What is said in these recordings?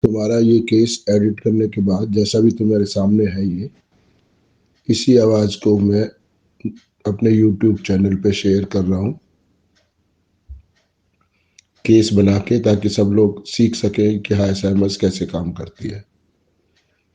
तुम्हारा ये case edit करने के बाद जैसा भी तुम्हारे सामने है ये इसी आवाज को मैं अपने YouTube चैनल पे शेयर कर रहा हूँ केस बना के, ताकि सब लोग सीख सकें कि हाँ एसएमएस कैसे काम करती है।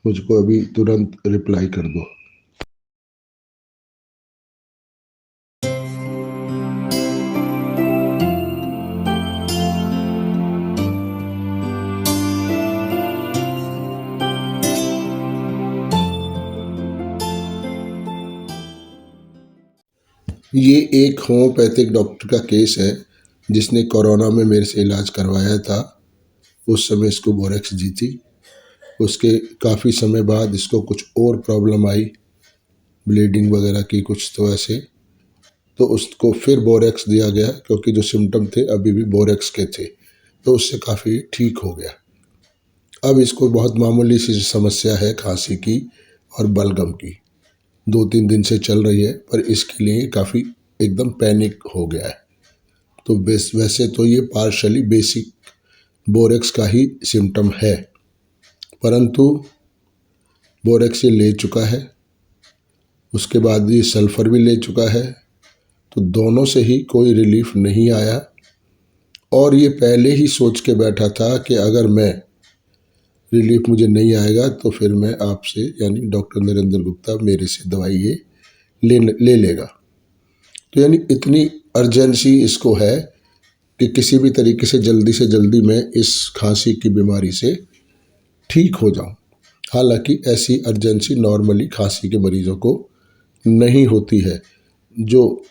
मुझको अभी तुरंत रिप्लाई कर दो। ये एक होम्योपैथिक डॉक्टर का केस है जिसने कोरोना में मेरे से इलाज करवाया था। उस समय इसको बोरेक्स दी थी। उसके काफ़ी समय बाद इसको कुछ और प्रॉब्लम आई, ब्लीडिंग वगैरह की कुछ, तो ऐसे तो उसको फिर बोरेक्स दिया गया क्योंकि जो सिम्टम थे अभी भी बोरेक्स के थे, तो उससे काफ़ी ठीक हो गया। अब इसको बहुत मामूली सी समस्या है खांसी की और बलगम की, 2-3 दिन से चल रही है, पर इसके लिए काफ़ी एकदम पैनिक हो गया है। तो वैसे तो ये पार्शली बेसिक बोरेक्स का ही सिम्टम है, परंतु बोरेक्स ये ले चुका है, उसके बाद ये सल्फ़र भी ले चुका है, तो दोनों से ही कोई रिलीफ नहीं आया। और ये पहले ही सोच के बैठा था कि अगर मैं रिलीफ मुझे नहीं आएगा तो फिर मैं आपसे यानी डॉक्टर नरेंद्र गुप्ता मेरे से दवाई ये ले लेगा। तो यानी इतनी अर्जेंसी इसको है कि किसी भी तरीके से जल्दी मैं इस खांसी की बीमारी से ठीक हो जाऊं। हालांकि ऐसी अर्जेंसी नॉर्मली खांसी के मरीजों को नहीं होती है, जो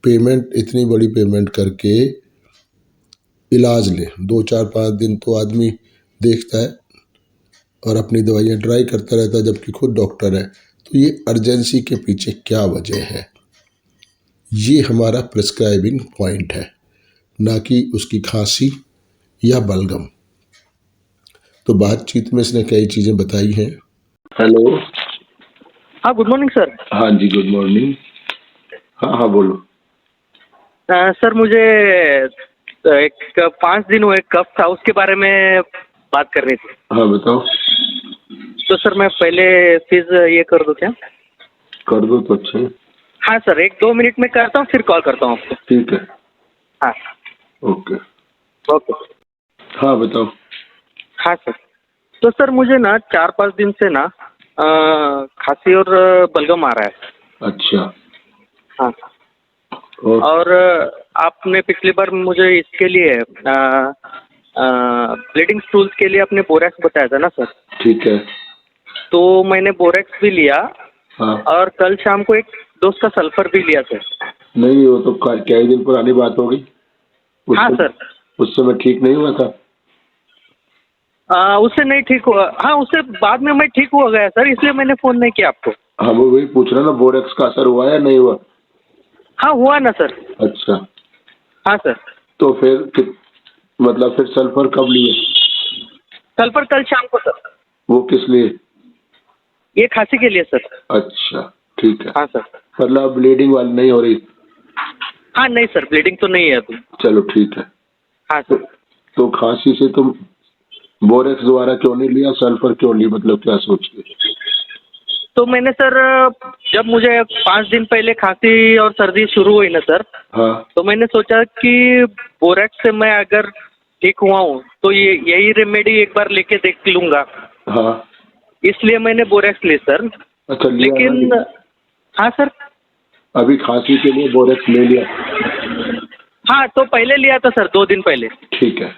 पेमेंट इतनी बड़ी पेमेंट करके इलाज ले। 2-4-5 दिन तो आदमी देखता है और अपनी दवाइयाँ ट्राई करता रहता है, जबकि खुद डॉक्टर है। तो ये अर्जेंसी के पीछे क्या वजह है, ये हमारा प्रिस्क्राइबिंग पॉइंट है, ना कि उसकी खांसी या बलगम। तो बातचीत में इसने कई चीज़ें बताई हैं। हेलो। हाँ, गुड मॉर्निंग सर। हाँ जी, गुड मॉर्निंग। हाँ बोलो। सर मुझे एक 5 दिन हुए कफ था, उसके बारे में बात करनी थी। हाँ बताओ। तो सर मैं पहले फीस ये कर दूँ क्या? कर दो तो अच्छा है। हाँ सर, 1-2 मिनट में करता हूँ, फिर कॉल करता हूँ आपको। ठीक है। हाँ ओके। ओके। हाँ बताओ। हाँ सर, तो सर मुझे ना 4-5 दिन से ना खांसी और बलगम आ रहा है। अच्छा। हाँ, और आपने पिछली बार मुझे इसके लिए ब्लीडिंग स्टूल्स के लिए आपने बोरेक्स बताया था ना सर? ठीक है। तो मैंने बोरेक्स भी लिया। हाँ। और कल शाम को एक डोज का सल्फर भी लिया सर। नहीं, वो तो कई दिन पुरानी बात होगी। हाँ सर। उस समय ठीक नहीं हुआ था। उससे नहीं ठीक हुआ। हाँ, उससे बाद में मैं ठीक हुआ गया सर, इसलिए मैंने फोन नहीं किया आपको। हाँ, वो वही पूछ रहा ना, बोरेक्स का असर हुआ या नहीं हुआ। हाँ हुआ ना सर। अच्छा। हाँ सर। तो फिर मतलब फिर सल्फर कब लिए? सल्फर कल शाम को सर। वो किस लिए? ये खांसी के लिए सर। अच्छा, ठीक है। हाँ सर। मतलब ब्लीडिंग वाली नहीं हो रही? हाँ नहीं सर, ब्लीडिंग तो नहीं है अभी। चलो ठीक है। हाँ सर। तो खांसी से तुम बोरेक्स दोबारा क्यों नहीं लिया, सल्फर क्यों ली, मतलब क्या सोच के? तो मैंने सर, जब मुझे 5 दिन पहले खांसी और सर्दी शुरू हुई ना सर, हाँ। तो मैंने सोचा कि बोरेक्स से मैं अगर ठीक हुआ हूँ तो ये यही रेमेडी एक बार लेके देख लूंगा। हाँ। इसलिए मैंने बोरेक्स ली सर। अच्छा, लिया ना? लेकिन हाँ सर। अभी खांसी के लिए बोरेक्स ले लिया? हाँ, तो पहले लिया था सर, 2 दिन पहले। ठीक है।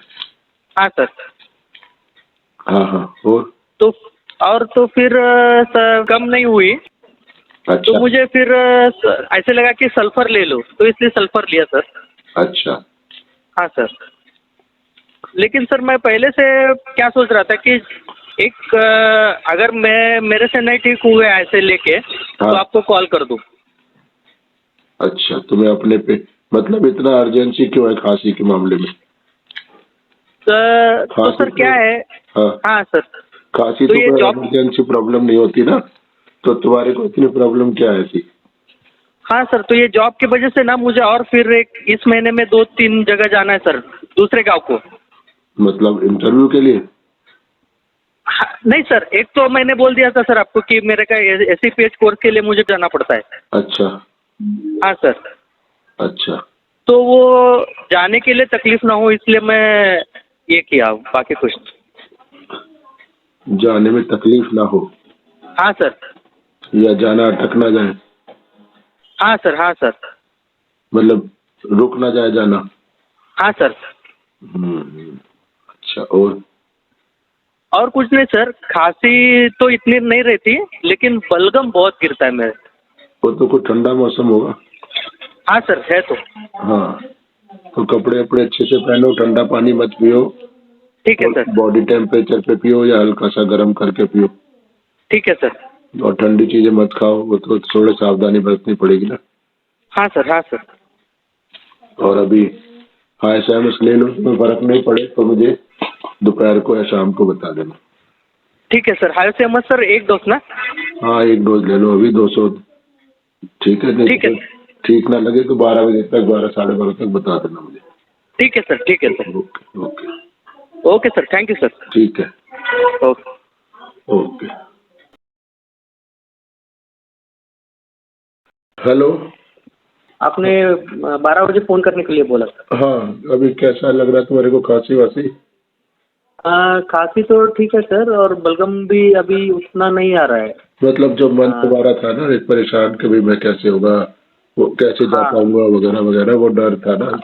हाँ सर। हाँ तो फिर सर कम नहीं हुई। अच्छा। तो मुझे फिर ऐसे लगा कि सल्फर ले लो, तो इसलिए सल्फर लिया सर। अच्छा। हाँ सर। लेकिन सर मैं पहले से क्या सोच रहा था कि एक अगर मैं मेरे से नहीं ठीक हुए ऐसे लेके, तो हाँ। आपको कॉल कर दूं। अच्छा, तुम्हें अपने पे मतलब इतना अर्जेंसी क्यों है खांसी के मामले में? तो सर क्या है। हाँ। हाँ सर। खांसी तो तो ये कोई जॉब। इमरजेंसी प्रॉब्लम नहीं होती ना, तो तुम्हारे को इतनी प्रॉब्लम क्या है थी? हाँ सर, तो ये जॉब की वजह से ना मुझे और फिर इस महीने में 2-3 जगह जाना है सर, दूसरे गांव को। मतलब इंटरव्यू के लिए? हाँ, नहीं सर, एक तो मैंने बोल दिया था सर आपको कि मेरे का एसीपीएच कोर्स के लिए मुझे जाना पड़ता है। अच्छा हाँ सर, अच्छा। तो वो जाने के लिए तकलीफ ना हो इसलिए मैं ये किया, बाकी कुछ नहीं। जाने में तकलीफ ना हो हाँ सर। या जाना अटक ना जाए, हाँ सर। हाँ सर। मतलब रुक ना जाए जाना। हाँ सर। अच्छा। और कुछ नहीं सर, खांसी तो इतनी नहीं रहती लेकिन बलगम बहुत गिरता है मेरे। वो तो कोई ठंडा मौसम होगा। हाँ सर, है तो। हाँ, तो कपड़े अपने अच्छे से पहनो, ठंडा पानी मत पियो, ठीक है सर। बॉडी टेम्परेचर पे पियो या हल्का सा गर्म करके पियो। ठीक है सर। और ठंडी चीजें मत खाओ, वो तो थोड़ी सावधानी बरतनी पड़ेगी ना। हाँ सर। हाँ सर। और अभी हाय सैमस ले लो, तुम्हें फर्क नहीं पड़े तो मुझे दोपहर को या शाम को बता देना। ठीक है सर। हाय से अहमद सर, एक डोज ना? हाँ, एक डोज ले लो अभी 200। ठीक है, नहीं ठीक है। तो ठीक ना लगे तो 12 बजे तक, 12 साढ़े 12 तक बता देना मुझे। ठीक है सर। ठीक है sir. Okay okay. Okay sir, thank you sir. ठीक है। ओके। ओके। हेलो। आपने 12 बजे फोन करने के लिए बोला था। हाँ, अभी कैसा लग रहा है तुम्हारे को, खांसी वासी? खांसी तो ठीक है सर, और बलगम भी अभी उतना नहीं आ रहा है। मतलब जो मन तुम्हारा था ना एक परेशान कि भाई मैं कैसे होगा, वो कैसे जा हाँ। पाऊंगा वगैरह वगैरह, वो डर था ना?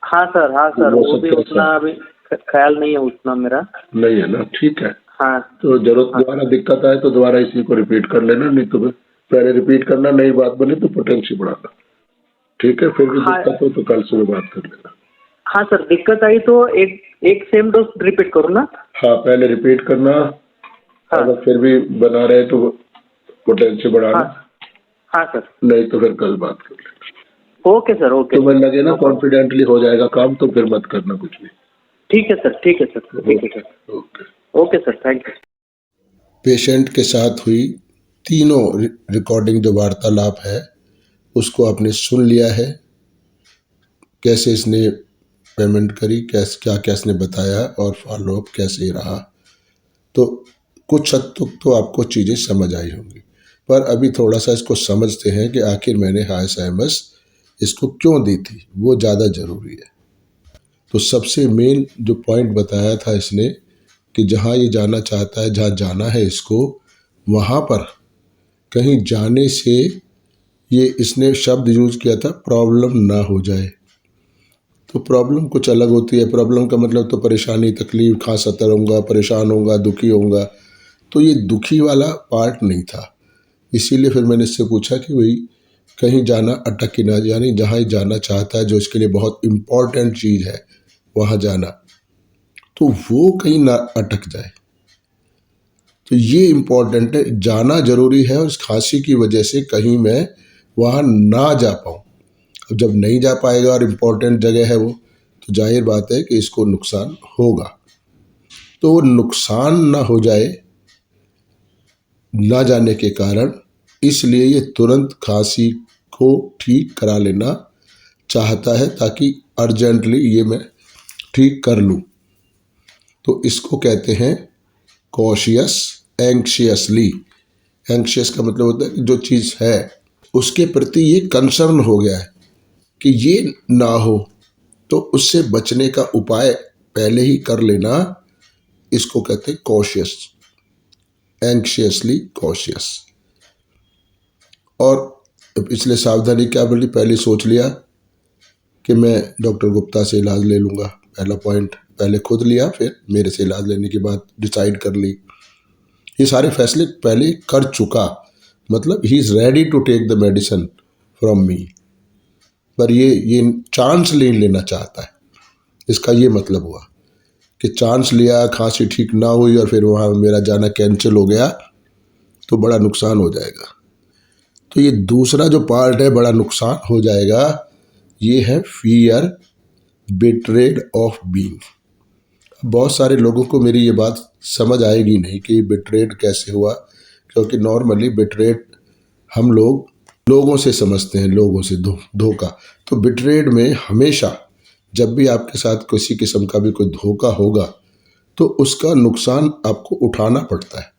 हाँ सर। हाँ सर, वो वो सब भी कैसा उतना अभी ख्याल नहीं है उतना मेरा। नहीं है ना? ठीक है। हाँ। तो जरूरत हाँ। दोबारा दिक्कत आए तो दोबारा इसी को रिपीट कर लेना, नहीं तो फिर पहले रिपीट करना, नई बात बनी तो पोटेंशियल बढ़ाना। ठीक है, फिर भी हाँ। दिक्कत हो तो कल सुबह बात कर लेना। हाँ सर, दिक्कत आई तो एक एक सेम डोज रिपीट करूँ ना? हाँ, पहले रिपीट करना। हाँ। अगर फिर भी बना रहे तो पोटेंशियल बढ़ाना। हाँ। हाँ सर। नहीं तो फिर कल बात कर लेना। Okay sir. ओके। तुम्हें लगे ना नो प्रॉब्लम। कॉन्फिडेंटली हो जाएगा काम तो फिर मत करना कुछ भी। ठीक है सर। ठीक है सर। ठीक है sir. Okay. Okay sir, thank you. Patient के साथ हुई तीनों रिकॉर्डिंग जो वार्तालाप है उसको आपने सुन लिया है, कैसे इसने पेमेंट करी, कैसे क्या क्या इसने बताया और फॉलोअप कैसे रहा। तो कुछ हद तक तो आपको चीज़ें समझ आई होंगी, पर अभी थोड़ा सा इसको समझते हैं कि आखिर मैंने हाय सैमस इसको क्यों दी थी, वो ज़्यादा ज़रूरी है। तो सबसे मेन जो पॉइंट बताया था इसने कि जहाँ ये जाना चाहता है, जहाँ जाना है इसको, वहाँ पर कहीं जाने से ये इसने शब्द यूज किया था प्रॉब्लम ना हो जाए। तो प्रॉब्लम कुछ अलग होती है। प्रॉब्लम का मतलब तो परेशानी, तकलीफ, खांसता रहूँगा, परेशान होऊंगा, दुखी होऊंगा। तो ये दुखी वाला पार्ट नहीं था। इसीलिए फिर मैंने इससे पूछा कि भाई कहीं जाना अटक के ना, यानी जहाँ ये जाना चाहता है, जो इसके लिए बहुत इम्पॉर्टेंट चीज़ है वहाँ जाना, तो वो कहीं ना अटक जाए। तो ये इम्पॉर्टेंट है, जाना जरूरी है, और इस खांसी की वजह से कहीं मैं वहाँ ना जा पाऊँ। अब जब नहीं जा पाएगा और इम्पोर्टेंट जगह है वो, तो जाहिर बात है कि इसको नुकसान होगा। तो वो नुकसान ना हो जाए ना जाने के कारण, इसलिए ये तुरंत खांसी को ठीक करा लेना चाहता है ताकि अर्जेंटली ये मैं ठीक कर लूँ। तो इसको कहते हैं कॉशियस एंक्शियसली। एंक्शियस का मतलब होता है कि जो चीज़ है उसके प्रति ये कंसर्न हो गया है कि ये ना हो, तो उससे बचने का उपाय पहले ही कर लेना, इसको कहते हैं कॉशियस, एंक्शियसली कॉशियस। और इसलिए सावधानी क्या बोली, पहले सोच लिया कि मैं डॉक्टर गुप्ता से इलाज ले लूँगा। पहला पॉइंट पहले खुद लिया, फिर मेरे से इलाज लेने के बाद डिसाइड कर ली। ये सारे फैसले पहले कर चुका, मतलब he is ready to take the medicine from me. पर ये चांस ले लेना चाहता है, इसका ये मतलब हुआ कि चांस लिया, खांसी ठीक ना हुई और फिर वहाँ मेरा जाना कैंसिल हो गया तो बड़ा नुकसान हो जाएगा। तो ये दूसरा जो पार्ट है, बड़ा नुकसान हो जाएगा, ये है फियर बिट्रेड ऑफ बीइंग। बहुत सारे लोगों को मेरी ये बात समझ आएगी नहीं कि बिट्रेड कैसे हुआ, क्योंकि नॉर्मली बिट्रेड हम लोग लोगों से समझते हैं, लोगों से धोखा। तो बिट्रेड में हमेशा जब भी आपके साथ किसी किस्म का भी कोई धोखा होगा तो उसका नुकसान आपको उठाना पड़ता है।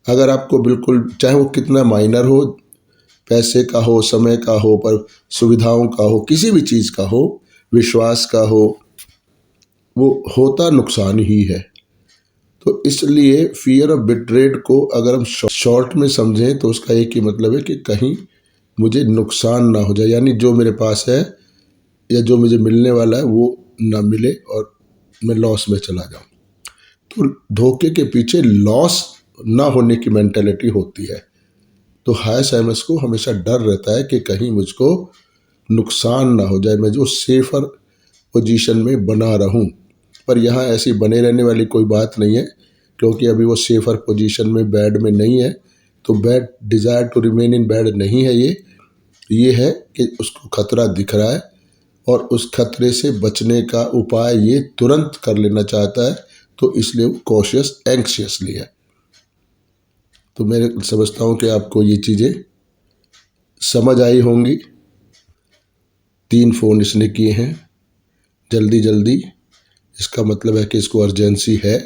अगर आपको बिल्कुल, चाहे वो कितना माइनर हो, पैसे का हो, समय का हो, पर सुविधाओं का हो, किसी भी चीज़ का हो, विश्वास का हो, वो होता नुकसान ही है। तो इसलिए फियर ऑफ बिट्रेड को अगर हम शॉर्ट में समझें तो उसका एक ही मतलब है कि कहीं मुझे नुकसान ना हो जाए, यानी जो मेरे पास है या जो मुझे मिलने वाला है वो ना मिले और मैं लॉस में चला जाऊं। तो धोखे के पीछे लॉस ना होने की मेंटेलिटी होती है। तो हाई एसएमएस को हमेशा डर रहता है कि कहीं मुझको नुकसान ना हो जाए, मैं जो सेफर पोजीशन में बना रहूं। पर यहाँ ऐसी बने रहने वाली कोई बात नहीं है, क्योंकि अभी वो सेफर पोजीशन में, बैड में नहीं है। तो bed, desire to remain in bed नहीं है ये है कि उसको खतरा दिख रहा है और उस खतरे से बचने का उपाय ये तुरंत कर लेना चाहता है, तो इसलिए वो कॉशियस, एंक्शियसली है। तो मैं समझता हूँ कि आपको ये चीज़ें समझ आई होंगी। 3 फ़ोन इसने किए हैं जल्दी जल्दी, इसका मतलब है कि इसको अर्जेंसी है।